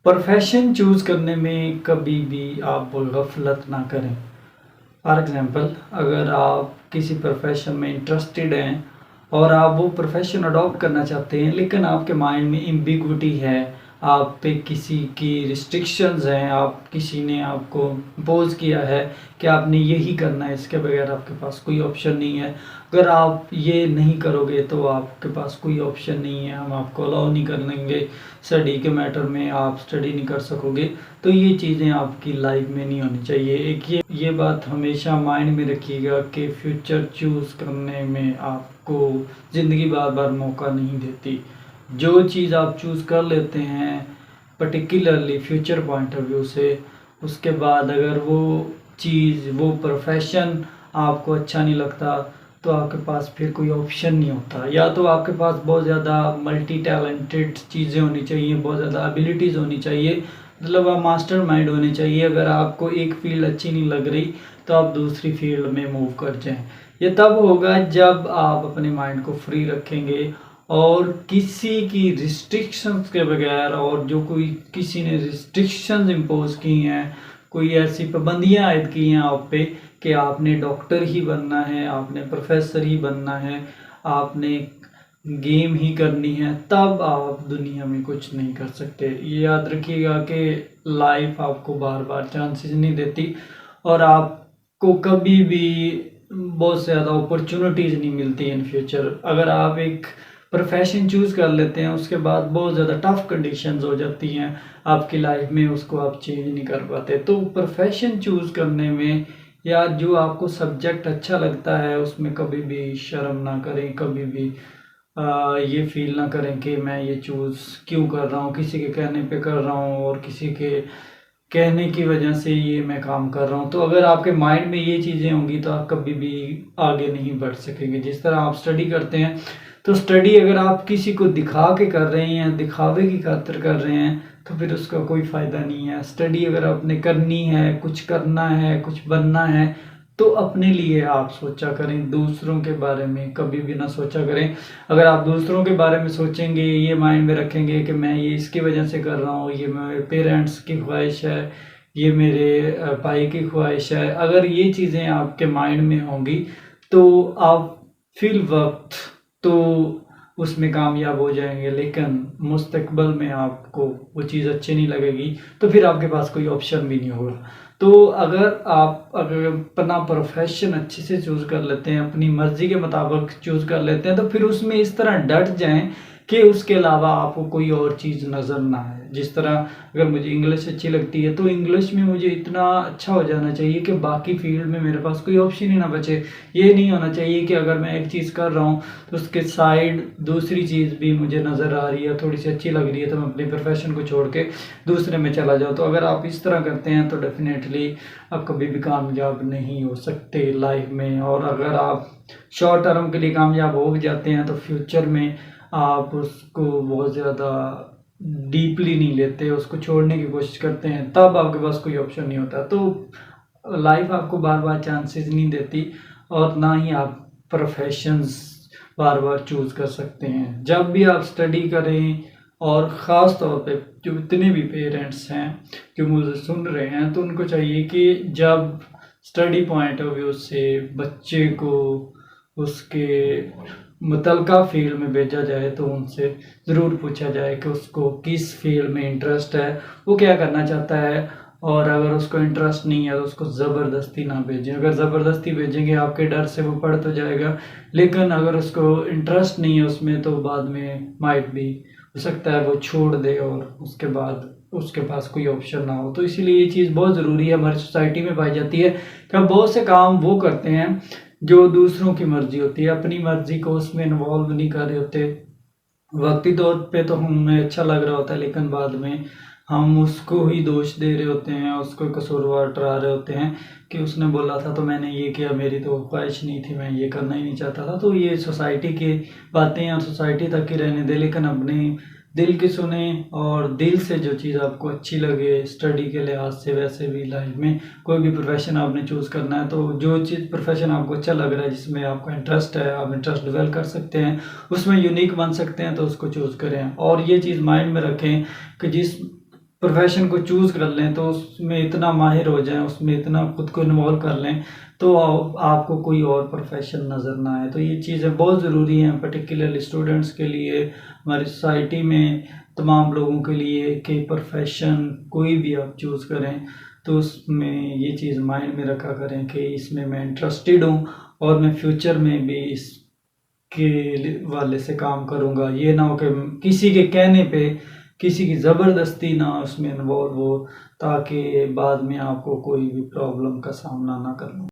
Profession choose करने में कभी भी आप गफलत ना करें। फॉर एग्ज़ाम्पल, अगर आप किसी प्रोफेशन में इंटरेस्टेड हैं और आप वो प्रोफेशन अडॉप्ट करना चाहते हैं, लेकिन आपके माइंड में एम्बिग्विटी है, आप पे किसी की रिस्ट्रिक्शंस हैं, आप किसी ने आपको इम्पोज़ किया है कि आपने यही करना है, इसके बगैर आपके पास कोई ऑप्शन नहीं है। अगर आप ये नहीं करोगे तो आपके पास कोई ऑप्शन नहीं है, हम आपको अलाउ नहीं करेंगे, स्टडी के मैटर में आप स्टडी नहीं कर सकोगे। तो ये चीज़ें आपकी लाइफ में नहीं होनी चाहिए। एक ये बात हमेशा माइंड में रखिएगा कि फ्यूचर चूज़ करने में आपको ज़िंदगी बार बार मौका नहीं देती। जो चीज़ आप चूज़ कर लेते हैं particularly future point of view से, उसके बाद अगर वो चीज़, वो प्रोफेशन आपको अच्छा नहीं लगता तो आपके पास फिर कोई ऑप्शन नहीं होता। या तो आपके पास बहुत ज़्यादा मल्टी टैलेंटेड चीज़ें होनी चाहिए, बहुत ज़्यादा एबिलिटीज़ होनी चाहिए, मतलब आप मास्टर माइंड होने चाहिए। अगर आपको एक फील्ड अच्छी नहीं लग रही तो आप दूसरी फील्ड में मूव कर जाएं। ये तब होगा जब आप अपने माइंड को फ्री रखेंगे और किसी की रिस्ट्रिक्शंस के बगैर, और जो कोई किसी ने रिस्ट्रिक्शंस इम्पोज की हैं, कोई ऐसी पाबंदियां आयद की हैं आप पे कि आपने डॉक्टर ही बनना है, आपने प्रोफेसर ही बनना है, आपने गेम ही करनी है, तब आप दुनिया में कुछ नहीं कर सकते। ये याद रखिएगा कि लाइफ आपको बार बार चांसेस नहीं देती और आपको कभी भी बहुत ज़्यादा अपॉर्चुनिटीज़ नहीं मिलती इन फ्यूचर। अगर आप एक प्रोफेशन चूज़ कर लेते हैं, उसके बाद बहुत ज़्यादा टफ कंडीशंस हो जाती हैं आपकी लाइफ में, उसको आप चेंज नहीं कर पाते। तो प्रोफेशन चूज़ करने में या जो आपको सब्जेक्ट अच्छा लगता है उसमें कभी भी शर्म ना करें, कभी भी ये फील ना करें कि मैं ये चूज़ क्यों कर रहा हूँ, किसी के कहने पे कर रहा हूँ और किसी के कहने की वजह से ये मैं काम कर रहा हूँ। तो अगर आपके माइंड में ये चीज़ें होंगी तो आप कभी भी आगे नहीं बढ़ सकेंगे। जिस तरह आप स्टडी करते हैं, तो स्टडी अगर आप किसी को दिखा के कर रहे हैं, दिखावे की खातिर कर रहे हैं, तो फिर उसका कोई फ़ायदा नहीं है। स्टडी अगर आपने करनी है, कुछ करना है, कुछ बनना है, तो अपने लिए आप सोचा करें, दूसरों के बारे में कभी भी ना सोचा करें। अगर आप दूसरों के बारे में सोचेंगे, ये माइंड में रखेंगे कि मैं ये इसकी वजह से कर रहा हूँ, ये मेरे पेरेंट्स की ख्वाहिश है, ये मेरे भाई की ख्वाहिश है, अगर ये चीज़ें आपके माइंड में होंगी तो आप फिल वक्त तो उसमें कामयाब हो जाएंगे, लेकिन मुस्तकबिल में आपको वो चीज़ अच्छी नहीं लगेगी तो फिर आपके पास कोई ऑप्शन भी नहीं होगा। तो अगर अपना प्रोफेशन अच्छे से चूज़ कर लेते हैं, अपनी मर्ज़ी के मुताबिक चूज़ कर लेते हैं, तो फिर उसमें इस तरह डट जाएं कि उसके अलावा आपको कोई और चीज़ नज़र ना आए। जिस तरह अगर मुझे इंग्लिश अच्छी लगती है तो इंग्लिश में मुझे इतना अच्छा हो जाना चाहिए कि बाकी फील्ड में मेरे पास कोई ऑप्शन ही ना बचे। ये नहीं होना चाहिए कि अगर मैं एक चीज़ कर रहा हूँ तो उसके साइड दूसरी चीज़ भी मुझे नज़र आ रही है, थोड़ी सी अच्छी लग रही है, तो मैं अपने प्रोफेशन को छोड़ के दूसरे में चला जाऊँ। तो अगर आप इस तरह करते हैं तो डेफिनेटली आप कभी भी कामयाब नहीं हो सकते लाइफ में। और अगर आप शॉर्ट टर्म के लिए कामयाब हो जाते हैं तो फ्यूचर में आप उसको बहुत ज़्यादा डीपली नहीं लेते, उसको छोड़ने की कोशिश करते हैं, तब आपके पास कोई ऑप्शन नहीं होता। तो लाइफ आपको बार बार चांसेस नहीं देती और ना ही आप प्रोफेशंस बार बार चूज़ कर सकते हैं। जब भी आप स्टडी करें, और ख़ास तौर पे जो इतने भी पेरेंट्स हैं जो मुझे सुन रहे हैं, तो उनको चाहिए कि जब स्टडी पॉइंट ऑफ व्यू से बच्चे को उसके मुतलका फील्ड में भेजा जाए तो उनसे ज़रूर पूछा जाए कि उसको किस फील्ड में इंटरेस्ट है, वो क्या करना चाहता है। और अगर उसको इंटरेस्ट नहीं है तो उसको ज़बरदस्ती ना भेजें। अगर ज़बरदस्ती भेजेंगे आपके डर से वो पढ़ तो जाएगा, लेकिन अगर उसको इंटरेस्ट नहीं है उसमें तो बाद में माइट भी हो सकता है वो छोड़ दे और उसके बाद उसके पास कोई ऑप्शन ना हो। तो इसीलिए ये चीज़ बहुत ज़रूरी है, हमारी सोसाइटी में पाई जाती है कि हम बहुत से काम वो करते हैं जो दूसरों की मर्ज़ी होती है, अपनी मर्ज़ी को उसमें इन्वॉल्व नहीं कर रहे होते। वक्ती तौर पे तो हमें अच्छा लग रहा होता है, लेकिन बाद में हम उसको ही दोष दे रहे होते हैं, उसको कसूरवार ठहरा रहे होते हैं कि उसने बोला था तो मैंने ये किया, मेरी तो ख्वाहिश नहीं थी, मैं ये करना ही नहीं चाहता था। तो ये सोसाइटी की बातें और सोसाइटी तक ही रहने दे, लेकिन अपने दिल की सुने और दिल से जो चीज़ आपको अच्छी लगे स्टडी के लिहाज से, वैसे भी लाइफ में कोई भी प्रोफेशन आपने चूज़ करना है तो जो चीज़ प्रोफेशन आपको अच्छा लग रहा है, जिसमें आपका इंटरेस्ट है, आप इंटरेस्ट डेवलप कर सकते हैं, उसमें यूनिक बन सकते हैं, तो उसको चूज़ करें। और ये चीज़ माइंड में रखें कि जिस प्रोफेशन को चूज़ कर लें तो उसमें इतना माहिर हो जाएं, उसमें इतना खुद को इन्वॉल्व कर लें तो आपको कोई और प्रोफेशन नज़र ना आए। तो ये चीज़ें बहुत ज़रूरी हैं पर्टिकुलरली स्टूडेंट्स के लिए, हमारी सोसाइटी में तमाम लोगों के लिए कि प्रोफेशन कोई भी आप चूज़ करें तो उसमें ये चीज़ माइंड में रखा करें कि इसमें मैं इंटरेस्टेड हूँ और मैं फ्यूचर में भी इसके वाले से काम करूँगा। ये ना हो कि किसी के कहने पे, किसी की ज़बरदस्ती ना उसमें इन्वॉल्व हो, ताकि बाद में आपको कोई भी प्रॉब्लम का सामना ना करना